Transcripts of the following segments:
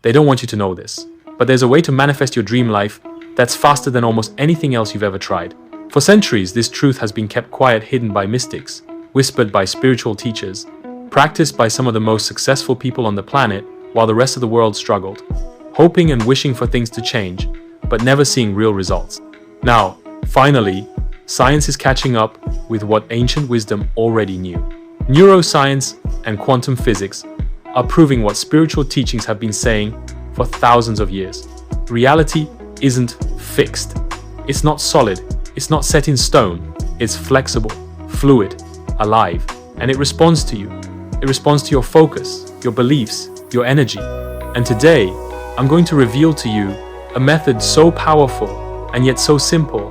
They don't want you to know this. But there's a way to manifest your dream life that's faster than almost anything else you've ever tried. For centuries, this truth has been kept quiet, hidden by mystics, whispered by spiritual teachers, practiced by some of the most successful people on the planet, while the rest of the world struggled, hoping and wishing for things to change, but never seeing real results. Now, finally, science is catching up with what ancient wisdom already knew. Neuroscience and quantum physics are proving what spiritual teachings have been saying for thousands of years. Reality isn't fixed. It's not solid. It's not set in stone. It's flexible, fluid, alive, and it responds to you. It responds to your focus, your beliefs, your energy. And today, I'm going to reveal to you a method so powerful and yet so simple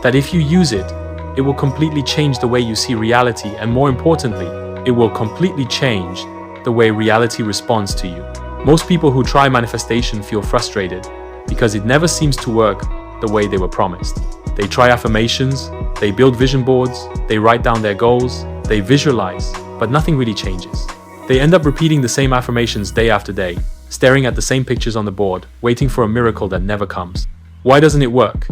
that if you use it, it will completely change the way you see reality, and more importantly, it will completely change the way reality responds to you. Most people who try manifestation feel frustrated because it never seems to work the way they were promised. They try affirmations, they build vision boards, they write down their goals, they visualize, but nothing really changes. They end up repeating the same affirmations day after day, staring at the same pictures on the board, waiting for a miracle that never comes. Why doesn't it work?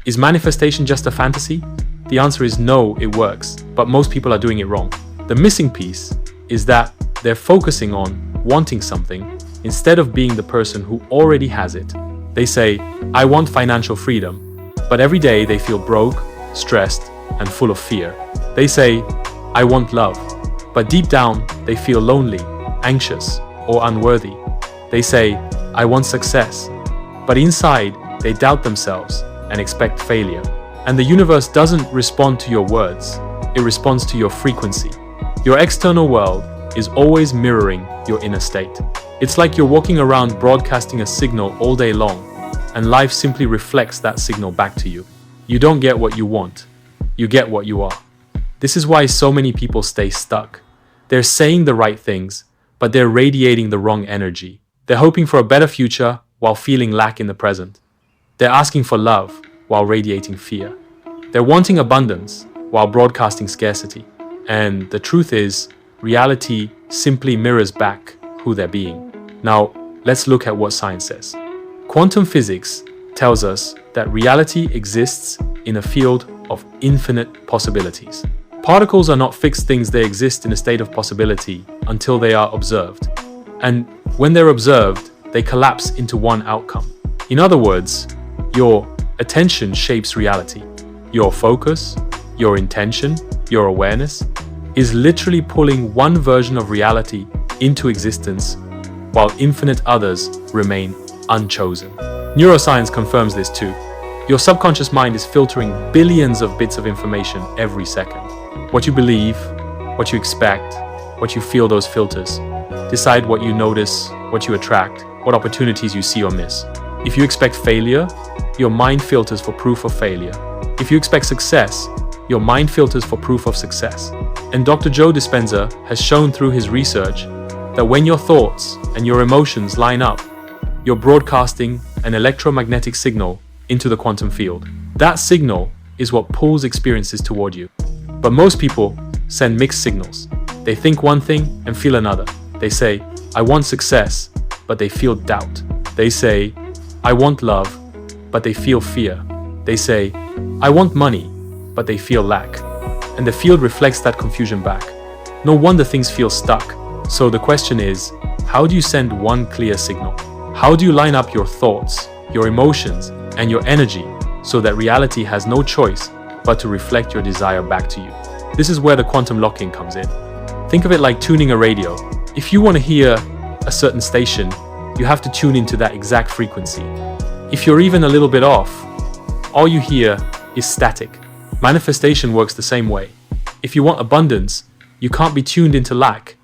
Is manifestation just a fantasy? The answer is no, it works, but most people are doing it wrong. The missing piece is that they're focusing on wanting something instead of being the person who already has it. They say, I want financial freedom, but every day they feel broke, stressed, and full of fear. They say, I want love, but deep down they feel lonely, anxious, or unworthy. They say, I want success, but inside they doubt themselves and expect failure. And the universe doesn't respond to your words, it responds to your frequency. Your external world is always mirroring your inner state. It's like you're walking around broadcasting a signal all day long, and life simply reflects that signal back to you. You don't get what you want, you get what you are. This is why so many people stay stuck. They're saying the right things, but they're radiating the wrong energy. They're hoping for a better future while feeling lack in the present. They're asking for love while radiating fear. They're wanting abundance while broadcasting scarcity. And the truth is, reality simply mirrors back who they're being. Now, let's look at what science says. Quantum physics tells us that reality exists in a field of infinite possibilities. Particles are not fixed things, they exist in a state of possibility until they are observed. And when they're observed, they collapse into one outcome. In other words, your attention shapes reality. Your focus, your intention, your awareness is literally pulling one version of reality into existence while infinite others remain unchosen. Neuroscience confirms this too. Your subconscious mind is filtering billions of bits of information every second. What you believe, what you expect, what you feel, those filters decide what you notice, what you attract, what opportunities you see or miss. If you expect failure, your mind filters for proof of failure. If you expect success, your mind filters for proof of success. And Dr. Joe Dispenza has shown through his research that when your thoughts and your emotions line up, you're broadcasting an electromagnetic signal into the quantum field. That signal is what pulls experiences toward you. But most people send mixed signals. They think one thing and feel another. They say, I want success, but they feel doubt. They say, I want love, but they feel fear. They say, I want money, but they feel lack. And the field reflects that confusion back. No wonder things feel stuck. So the question is, how do you send one clear signal? How do you line up your thoughts, your emotions, and your energy so that reality has no choice but to reflect your desire back to you? This is where the quantum lock-in comes in. Think of it like tuning a radio. If you want to hear a certain station, you have to tune into that exact frequency. If you're even a little bit off, all you hear is static. Manifestation works the same way. If you want abundance, you can't be tuned into lack.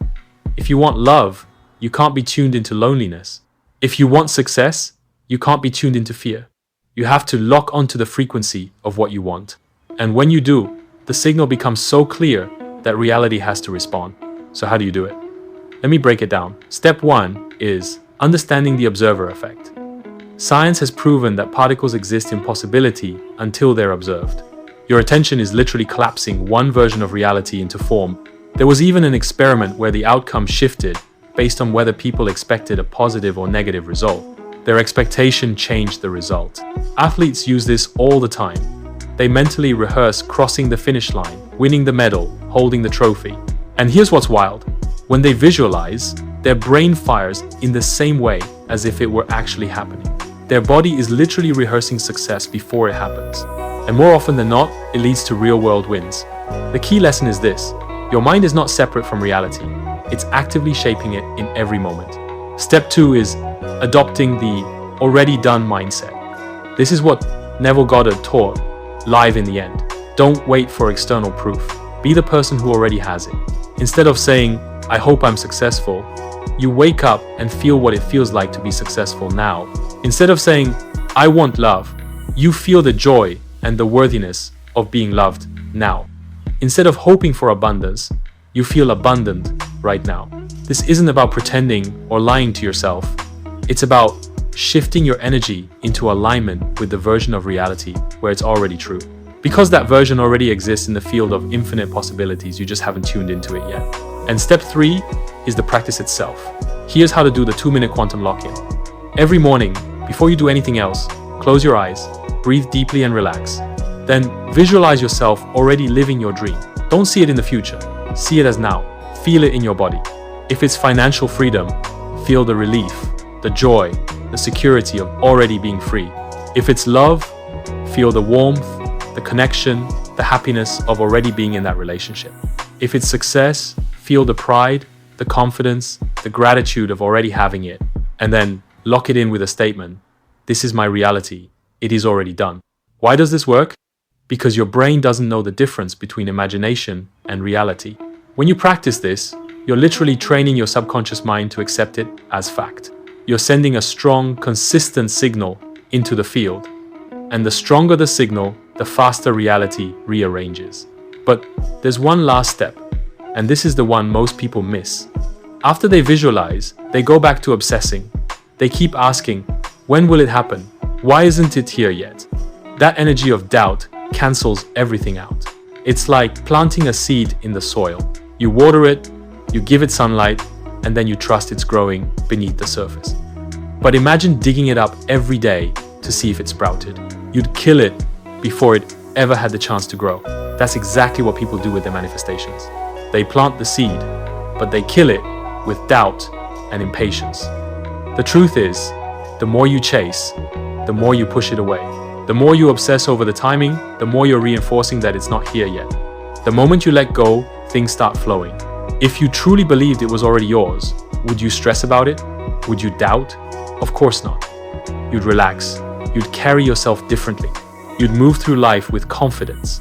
If you want love, you can't be tuned into loneliness. If you want success, you can't be tuned into fear. You have to lock onto the frequency of what you want. And when you do, the signal becomes so clear that reality has to respond. So how do you do it? Let me break it down. Step 1 is understanding the observer effect. Science has proven that particles exist in possibility until they're observed. Your attention is literally collapsing one version of reality into form. There was even an experiment where the outcome shifted based on whether people expected a positive or negative result. Their expectation changed the result. Athletes use this all the time. They mentally rehearse crossing the finish line, winning the medal, holding the trophy. And here's what's wild. When they visualize, their brain fires in the same way as if it were actually happening. Their body is literally rehearsing success before it happens. And more often than not, it leads to real-world wins. The key lesson is this: your mind is not separate from reality. It's actively shaping it in every moment. Step 2 is adopting the already done mindset. This is what Neville Goddard taught live in the end. Don't wait for external proof. Be the person who already has it. Instead of saying, I hope I'm successful, you wake up and feel what it feels like to be successful now. Instead of saying, I want love, you feel the joy and the worthiness of being loved now. Instead of hoping for abundance, you feel abundant right now. This isn't about pretending or lying to yourself. It's about shifting your energy into alignment with the version of reality where it's already true. Because that version already exists in the field of infinite possibilities, you just haven't tuned into it yet. And step 3 is the practice itself. Here's how to do the 2-minute quantum lock-in. Every morning, before you do anything else, close your eyes, breathe deeply and relax. Then visualize yourself already living your dream. Don't see it in the future. See it as now. Feel it in your body. If it's financial freedom, feel the relief, the joy, the security of already being free. If it's love, feel the warmth, the connection, the happiness of already being in that relationship. If it's success, feel the pride, the confidence, the gratitude of already having it. And then lock it in with a statement. This is my reality. It is already done. Why does this work? Because your brain doesn't know the difference between imagination and reality. When you practice this, you're literally training your subconscious mind to accept it as fact. You're sending a strong, consistent signal into the field. And the stronger the signal, the faster reality rearranges. But there's one last step, and this is the one most people miss. After they visualize, they go back to obsessing. They keep asking, when will it happen? Why isn't it here yet? That energy of doubt cancels everything out. It's like planting a seed in the soil. You water it, you give it sunlight, and then you trust it's growing beneath the surface. But imagine digging it up every day to see if it sprouted. You'd kill it before it ever had the chance to grow. That's exactly what people do with their manifestations. They plant the seed, but they kill it with doubt and impatience. The truth is, the more you chase, the more you push it away. The more you obsess over the timing, the more you're reinforcing that it's not here yet. The moment you let go, things start flowing. If you truly believed it was already yours, would you stress about it? Would you doubt? Of course not. You'd relax. You'd carry yourself differently. You'd move through life with confidence.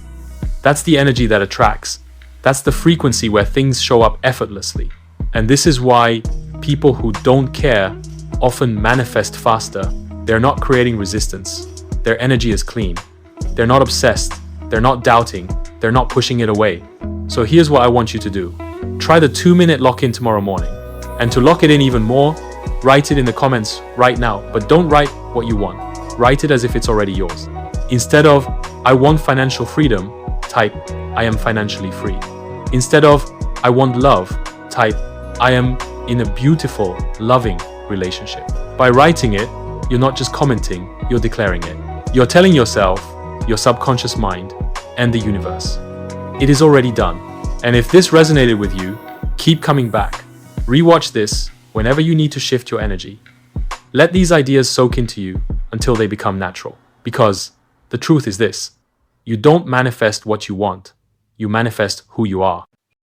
That's the energy that attracts. That's the frequency where things show up effortlessly. And this is why people who don't care often manifest faster. They're not creating resistance. Their energy is clean. They're not obsessed. They're not doubting. They're not pushing it away. So here's what I want you to do. Try the 2-minute lock-in tomorrow morning. And to lock it in even more, write it in the comments right now. But don't write what you want. Write it as if it's already yours. Instead of, I want financial freedom, type, I am financially free. Instead of, I want love, type, I am in a beautiful, loving relationship. By writing it, you're not just commenting, you're declaring it. You're telling yourself, your subconscious mind, and the universe, it is already done. And if this resonated with you, keep coming back. Rewatch this whenever you need to shift your energy. Let these ideas soak into you until they become natural. Because the truth is this: you don't manifest what you want, you manifest who you are.